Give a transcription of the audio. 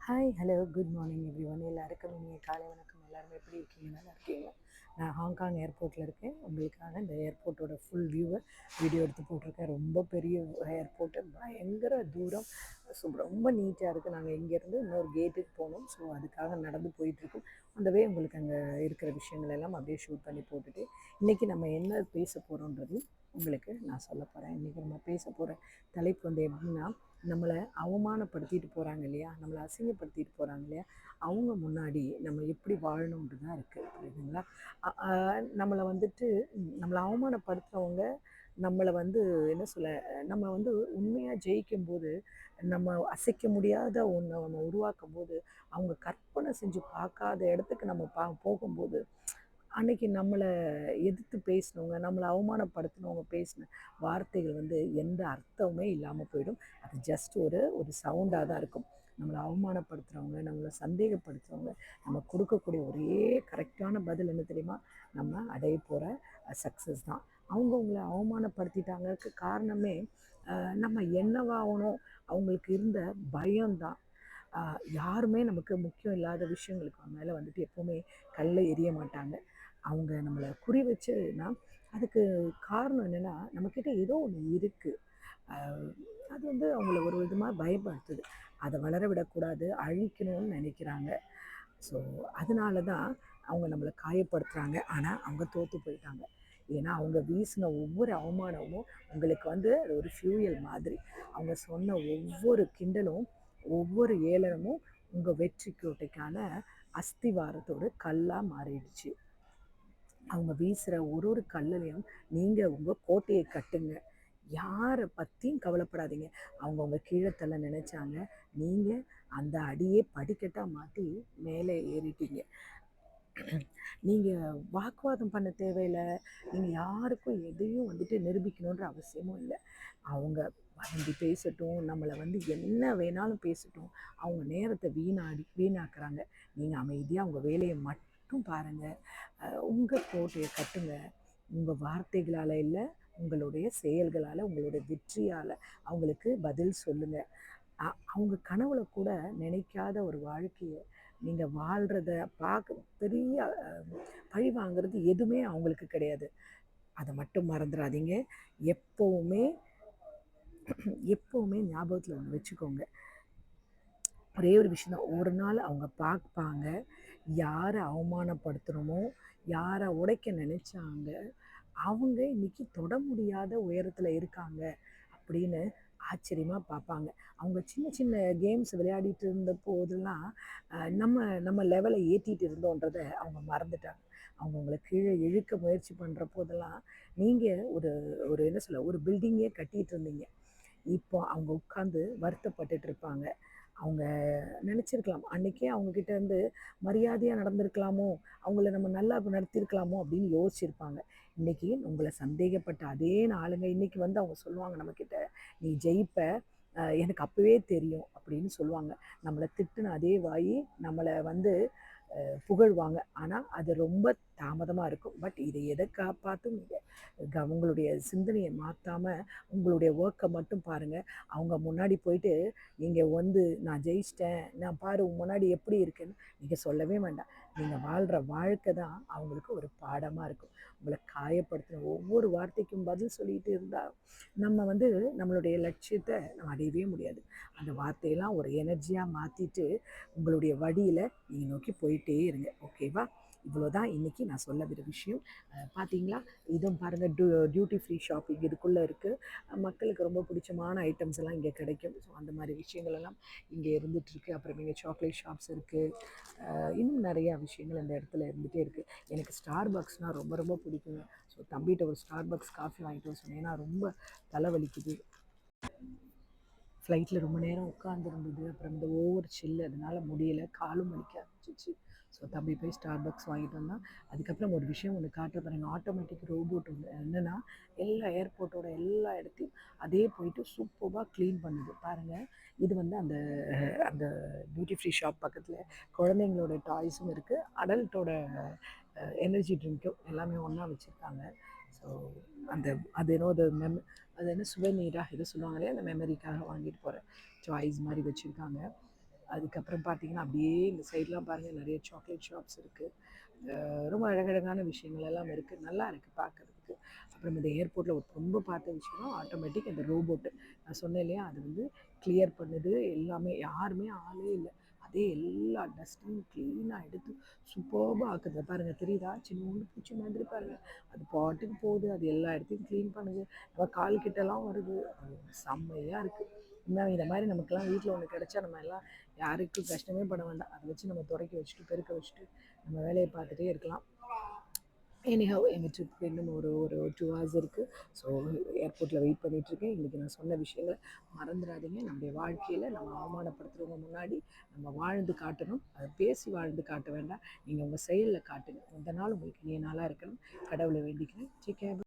Hi hello good morning every one. எல்லாருக்கும் இனிய காலை வணக்கம். எல்லாருமே எப்படி இருக்கீங்க? நல்லா இருக்கீங்களா? நான் ஹாங்காங் ஏர்போர்ட்டில் இருக்கேன். உங்களுக்காக இந்த ஏர்போர்ட்டோட ஃபுல் வியூவை வீடியோ எடுத்து போட்டிருக்கேன். ரொம்ப பெரிய ஏர்போர்ட்டு, பயங்கர தூரம். ஸோ ரொம்ப நீட்டாக இருக்குது. நாங்கள் இங்கேருந்து இன்னொரு கேட்டுக்கு போகணும். ஸோ அதுக்காக நடந்து போயிட்டுருக்கோம். அந்த உங்களுக்கு அங்கே இருக்கிற விஷயங்கள் எல்லாம் அப்படியே ஷூட் பண்ணி போட்டுட்டு இன்றைக்கி நம்ம என்ன பேச போகிறோன்றது உங்களுக்கு நான் சொல்ல போகிறேன். இன்றைக்கி நம்ம பேச போகிற தலைப்பு எப்படின்னா, நம்மளை அவமானப்படுத்திட்டு போகிறாங்க இல்லையா, நம்மளை அசிங்கப்படுத்திட்டு போகிறாங்க இல்லையா, அவங்க முன்னாடி நம்ம எப்படி வாழணுன்றது தான் இருக்குது. புரியுதுங்களா? நம்மளை நம்மளை அவமானப்படுத்துகிறவங்க நம்மளை என்ன சொல்ல, நம்ம உண்மையாக ஜெயிக்கும்போது, நம்ம அசைக்க முடியாத ஒன்றை நம்ம உருவாக்கும் போது, அவங்க கற்பனை செஞ்சு பார்க்காத இடத்துக்கு நம்ம போகும்போது, அன்னைக்கு நம்மளை எதிர்த்து பேசினவங்க, நம்மளை அவமானப்படுத்தினவங்க பேசின வார்த்தைகள் எந்த அர்த்தமுமே இல்லாமல் போயிடும். அது ஜஸ்ட் ஒரு ஒரு சவுண்டாக தான் இருக்கும். நம்மளை அவமானப்படுத்துகிறவங்க, நம்மளை சந்தேகப்படுத்துகிறவங்க, நம்ம கொடுக்கக்கூடிய ஒரே கரெக்டான பதில் என்ன தெரியுமா? நம்ம அடைய போகிற சக்ஸஸ் தான். அவங்க உங்களை அவமானப்படுத்திட்டாங்கக்கு காரணமே நம்ம என்னவாகணும், அவங்களுக்கு இருந்த பயம்தான். யாருமே நமக்கு முக்கியம் இல்லாத விஷயங்களுக்கு மேலே எப்போவுமே கல்லை எரிய மாட்டாங்க. அவங்க நம்மளை குறி வச்சுன்னா அதுக்கு காரணம் என்னென்னா, நம்மக்கிட்ட ஏதோ ஒன்று இருக்குது. அது அவங்கள ஒரு விதமாக பயப்படுத்துது. அதை வளர விடக்கூடாது, அழிக்கணும்னு நினைக்கிறாங்க. ஸோ அதனால தான் அவங்க நம்மளை காயப்படுத்துகிறாங்க. ஆனால் அவங்க தோற்று போயிட்டாங்க. ஏன்னா அவங்க வீசின ஒவ்வொரு அவமானமும் உங்களுக்கு அது ஒரு ஃபியூயல் மாதிரி. அவங்க சொன்ன ஒவ்வொரு கிண்டலும், ஒவ்வொரு ஏளனமும் உங்கள் வெற்றி கோட்டைக்கான அஸ்திவாரத்தோட கல்லாக மாறிடுச்சு. அவங்க வீசுகிற ஒரு ஒரு கல்லுலையும் நீங்கள் உங்கள் கோட்டையை கட்டுங்க. யாரை பற்றியும் கவலைப்படாதீங்க. அவங்க கீழே தள்ள நினச்சாங்க, நீங்கள் அந்த அடியே படிக்கட்டாக மாற்றி மேலே ஏறிட்டீங்க. நீங்கள் வாக்குவாதம் பண்ண தேவையில்லை. நீங்கள் யாருக்கும் எதையும் நிரூபிக்கணுன்ற அவசியமும் இல்லை. அவங்க பேசட்டும், நம்மளை என்ன வேணாலும் பேசட்டும். அவங்க நேரத்தை வீணாக்குறாங்க. நீங்கள் அமைதியாக அவங்க வேலையை மட்டும் பாருங்கள். உங்கள் கோட்டையை கட்டுங்க. உங்கள் வார்த்தைகளால் இல்லை, உங்களுடைய செயல்களால், உங்களுடைய வெற்றியால் அவங்களுக்கு பதில் சொல்லுங்கள். அவங்க கனவுல கூட நினைக்காத ஒரு வாழ்க்கையை நீங்கள் வாழ்கிறத பார்க்க பெரிய பழி வாங்கிறது எதுவுமே அவங்களுக்கு கிடையாது. அதை மட்டும் மறந்துடாதீங்க. எப்போவுமே எப்போவுமே ஞாபகத்தில் ஒன்று வச்சுக்கோங்க. ஒரே ஒரு விஷயம் தான். ஒரு நாள் அவங்க பார்ப்பாங்க, யாரை அவமானப்படுத்தணுமோ, யாரை உடைக்க நினச்சாங்க, அவங்க இன்னைக்கு தொட முடியாத உயரத்தில் இருக்காங்க அப்படின்னு ஆச்சரியமாக பார்ப்பாங்க. அவங்க சின்ன சின்ன கேம்ஸ் விளையாடிட்டு இருந்த போதெல்லாம் நம்ம நம்ம லெவலை ஏற்றிட்டு இருந்தோன்றதை அவங்க மறந்துட்டாங்க. அவங்க உங்களை கீழே இழுக்க முயற்சி பண்ணுற போதெல்லாம் நீங்கள் ஒரு ஒரு என்ன சொல்ல, ஒரு பில்டிங்கே கட்டிகிட்டு இருந்தீங்க. இப்போ அவங்க உட்காந்து வருத்தப்பட்டுட்டு இருப்பாங்க. அவங்க நினச்சிருக்கலாம், அன்றைக்கே அவங்கக்கிட்ட மரியாதையாக நடந்திருக்கலாமோ, அவங்கள நம்ம நல்லா நடத்தியிருக்கலாமோ அப்படின்னு யோசிச்சிருப்பாங்க. இன்றைக்கி உங்களை சந்தேகப்பட்ட அதே ஆளுங்க இன்றைக்கி அவங்க சொல்லுவாங்க நம்மக்கிட்ட, நீ ஜெயிப்ப, எனக்கு அப்போவே தெரியும் அப்படின்னு சொல்லுவாங்க. நம்மளை திட்டுன அதே வாய் நம்மளை புகழ்வாங்க. ஆனால் அது ரொம்ப தாமதமாக இருக்கும். பட் இதை எதை காப்பாற்றும் நீங்கள் உங்களுடைய சிந்தனையை மாற்றாமல் உங்களுடைய ஒர்க்கை மட்டும் பாருங்கள். அவங்க முன்னாடி போயிட்டு நீங்கள் நான் ஜெயிச்சிட்டேன், நான் பாரு முன்னாடி எப்படி இருக்குன்னு நீங்கள் சொல்லவே வேண்டாம். நீங்கள் வாழ்கிற வாழ்க்கை தான் அவங்களுக்கு ஒரு பாடமாக இருக்கும். உங்களை காயப்படுத்தின ஒவ்வொரு வார்த்தைக்கும் பதில் சொல்லிகிட்டு இருந்தால் நம்ம நம்மளுடைய லட்சியத்தை நம்ம அடையவே முடியாது. அந்த வார்த்தையெல்லாம் ஒரு எனர்ஜியாக மாற்றிட்டு உங்களுடைய வழியில் நீங்கள் நோக்கி போயிட்டே இருங்க. ஓகேவா? இவ்வளோ தான் இன்றைக்கி நான் சொல்ல விட விஷயம். பார்த்தீங்களா, இதுவும் பாருங்கள், டியூட்டி ஃப்ரீ ஷாப்பிங் இதுக்குள்ளே இருக்குது. மக்களுக்கு ரொம்ப பிடிச்சமான ஐட்டம்ஸ் எல்லாம் இங்கே கிடைக்கும். ஸோ அந்த மாதிரி விஷயங்கள் எல்லாம் இங்கே இருந்துகிட்ருக்கு. அப்புறம் இங்கே சாக்லேட் ஷாப்ஸ் இருக்குது. இன்னும் நிறையா விஷயங்கள் அந்த இடத்துல இருந்துகிட்டே இருக்குது. எனக்கு ஸ்டார் பக்ஸ்னால் ரொம்ப ரொம்ப பிடிக்குங்க. ஸோ தம்பிகிட்ட ஒரு ஸ்டார் பக்ஸ் காஃபி வாங்கிட்டு வர சொன்னேன். ஏன்னா ரொம்ப தலைவலிக்குது. ஃப்ளைட்டில் ரொம்ப நேரம் உட்காந்துருந்தது. அப்புறம் இந்த ஓவர் சில்லு, அதனால் முடியலை, காலும் வலிக்க ஆரம்பிச்சிச்சு. ஸோ தம்பி போய் ஸ்டார் பக்ஸ் வாங்கிட்டு வந்தான். அதுக்கப்புறம் ஒரு விஷயம் ஒன்று காட்டுற பாருங்க, ஆட்டோமேட்டிக் ரோபோட் ஒன்று. என்னென்னா, எல்லா ஏர்போர்ட்டோட எல்லா இடத்தையும் அதே போயிட்டு சூப்பராக க்ளீன் பண்ணுது பாருங்கள். இது அந்த அந்த டியூட்டி ஃப்ரீ ஷாப் பக்கத்தில் குழந்தைங்களோட டாய்ஸும் இருக்குது, அடல்ட்டோட எனர்ஜி ட்ரிங்க்கும் எல்லாமே ஒன்றா வச்சுருக்காங்க. ஸோ அது அது என்ன சுவனீராக எது சொல்லுவாங்க இல்லையா, அந்த மெமரிக்காக வாங்கிட்டு போகிற டாய்ஸ் மாதிரி வச்சுருக்காங்க. அதுக்கப்புறம் பார்த்தீங்கன்னா அப்படியே இந்த சைட்லாம் பாருங்கள் நிறைய சாக்லேட் ஷாப்ஸ் இருக்குது. ரொம்ப அழகழகான விஷயங்கள் எல்லாம் இருக்குது, நல்லா இருக்குது பார்க்குறதுக்கு. அப்புறம் இந்த ஏர்போர்ட்டில் ஒரு ரொம்ப பார்த்த விஷயம் ஆட்டோமேட்டிக் அந்த ரோபோட்டு, நான் சொன்னேன் இல்லையா, அது வந்து கிளியர் பண்ணுது எல்லாமே, யாருமே ஆளே இல்லை, அதே எல்லா டஸ்ட்டையும் க்ளீனாக எடுத்து சூப்பர்பாக ஆக்குது. பாருங்கள் தெரியுதா, சின்னோண்டு பூச்சி மாதிரி பாருங்கள், அது பாட்டுக்கு போகுது, அது எல்லா இடத்தையும் க்ளீன் பண்ணுது, நம்ம கால் கிட்டலாம் வருது, அது செம்மையாக இருக்குது. இன்னும் இதை மாதிரி நமக்கெல்லாம் வீட்டில் ஒன்று கிடச்சா நம்ம எல்லாம் யாருக்கும் கஷ்டமே பட வேண்டாம், அதை வச்சு நம்ம துடைக்க வச்சுட்டு பெருக்க வச்சுட்டு நம்ம வேலையை பார்த்துட்டே இருக்கலாம். எனிஹவ் எங்கள் ட்ரிப்புக்கு இன்னும் ஒரு ஒரு 2 hours இருக்குது. ஸோ ஏர்போர்ட்டில் வெயிட் பண்ணிகிட்ருக்கேன். இன்றைக்கி நான் சொன்ன விஷயங்களை மறந்துடாதீங்க. நம்முடைய வாழ்க்கையில் நம்ம அவமானப்படுத்துகிறவங்க முன்னாடி நம்ம வாழ்ந்து காட்டணும். அதை பேசி வாழ்ந்து காட்ட வேண்டாம், நீங்கள் உங்கள் செயலில் காட்டுங்க. இந்த நாள் உங்களுக்கு இனிய நாளாக இருக்கணும். கடவுளை வேண்டிக்கிறேன். Take care.